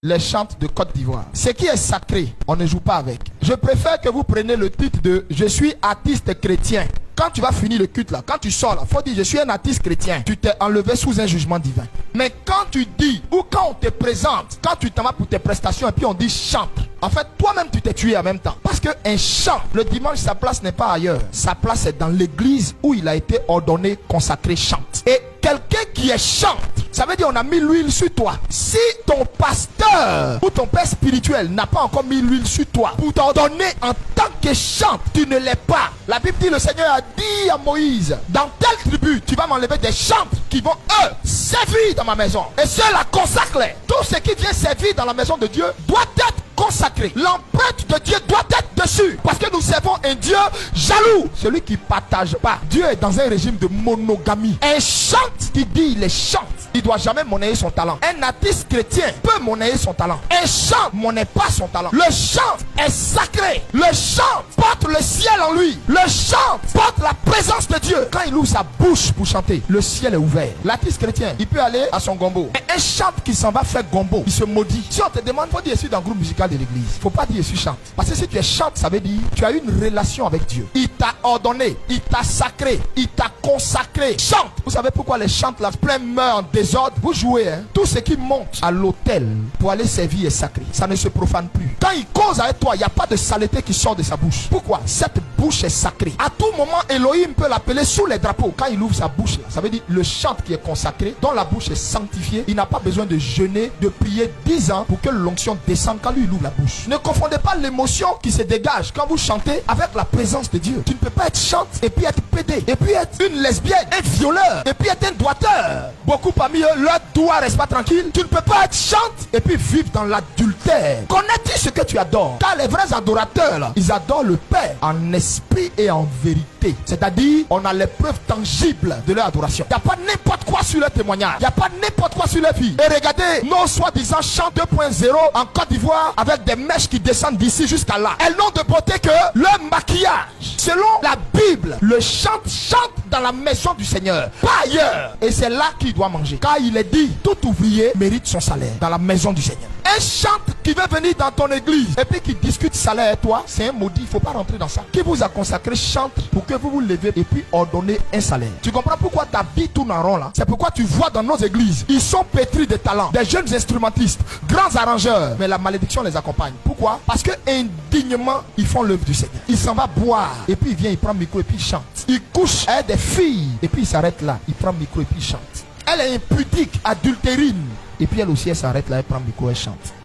les chantes de Côte d'Ivoire. Ce qui est sacré, on ne joue pas avec. Je préfère que vous preniez le titre de « Je suis artiste chrétien ». Quand tu vas finir le culte là, quand tu sors là, faut dire je suis un artiste chrétien. Tu t'es enlevé sous un jugement divin. Mais quand tu dis, ou quand on te présente, quand tu t'en vas pour tes prestations et puis on dit chante. En fait, toi-même tu t'es tué en même temps. Parce qu'un chant, le dimanche, sa place n'est pas ailleurs. Sa place est dans l'église où il a été ordonné, consacré, chante. Et quelqu'un qui est chante, ça veut dire on a mis l'huile sur toi. Si ton pasteur ou ton père spirituel n'a pas encore mis l'huile sur toi pour t'ordonner en tant que chante, tu ne l'es pas. La Bible dit, le Seigneur a dit à Moïse, dans telle tribu, tu vas m'enlever des chantres qui vont, eux, servir dans ma maison. Et ceux-là consacrent-les. Tout ce qui vient servir dans la maison de Dieu doit être consacré. L'empreinte de Dieu doit être dessus. Parce que nous servons un Dieu jaloux. Celui qui ne partage pas. Dieu est dans un régime de monogamie. Un chante qui dit il est chante, il ne doit jamais monnayer son talent. Un artiste chrétien peut monnayer son talent. Un chant ne monnaie pas son talent. Le chant est sacré. Le chant porte le ciel en lui. Le chant porte la présence de Dieu. Quand il ouvre sa bouche pour chanter, le ciel est ouvert. L'artiste chrétien, il peut aller à son gombo. Et un chant qui s'en va faire gombo, il se maudit. Si on te demande, il faut dire je suis dans le groupe musical de l'église. Il ne faut pas dire je suis chante. Parce que si tu es chante, ça veut dire tu as une relation avec Dieu. Il t'a ordonné, il t'a sacré, il t'a consacré. Chante. Vous savez pourquoi les chantes là, plein meurent en désordre? Vous jouez, hein? Tout ce qui monte à l'autel pour aller servir est sacré. Ça ne se profane plus. Quand il cause avec toi, il n'y a pas de saleté qui sort de sa bouche. Pourquoi? Cette bouche est sacrée. À tout moment, Elohim peut l'appeler sous les drapeaux. Quand il ouvre sa bouche là, ça veut dire le chant qui est consacré, dont la bouche est sanctifiée. Il n'a pas besoin de jeûner, de prier 10 ans pour que l'onction descende quand lui il ouvre la bouche. Ne confondez pas l'émotion qui se dégage quand vous chantez avec la présence de Dieu. Tu ne peux pas être chante et puis être pédé, et puis être une lesbienne, un violeur, et puis être un doigteur. Beaucoup parmi eux, leur doigt reste pas tranquille. Tu ne peux pas être chante et puis vivre dans l'adultère. Connais-tu ce que tu adores? Car les vrais adorateurs là, ils adorent le Père en esprit et en vérité. C'est-à-dire, on a les preuves tangibles de leur adoration. Il n'y a pas n'importe quoi sur leur témoignage. Il n'y a pas n'importe quoi sur leur vie. Et regardez, nos soi-disant chants 2.0 en Côte d'Ivoire avec des mèches qui descendent d'ici jusqu'à là. Elles n'ont de beauté que leur maquillage. Selon la Bible, le chante dans la maison du Seigneur, pas ailleurs. Et c'est là qu'il doit manger. Car il est dit, tout ouvrier mérite son salaire dans la maison du Seigneur. Un chante qui veut venir dans ton église et puis qui discute salaire et toi, c'est un maudit, il ne faut pas rentrer dans ça. Qui vous a consacré chante pour que vous vous levez et puis ordonnez un salaire. Tu comprends pourquoi ta vie tourne en rond là? C'est pourquoi tu vois dans nos églises, ils sont pétris de talents, des jeunes instrumentistes, grands arrangeurs, mais la malédiction les accompagne. Pourquoi? Parce que indignement, ils font l'œuvre du Seigneur. Il s'en va boire et puis il vient, il prend le micro et puis il chante. Il couche avec des filles et puis il s'arrête là, il prend le micro et puis il chante. Elle est impudique, adultérine. Et puis elle aussi, elle s'arrête là, elle prend le micro, elle chante.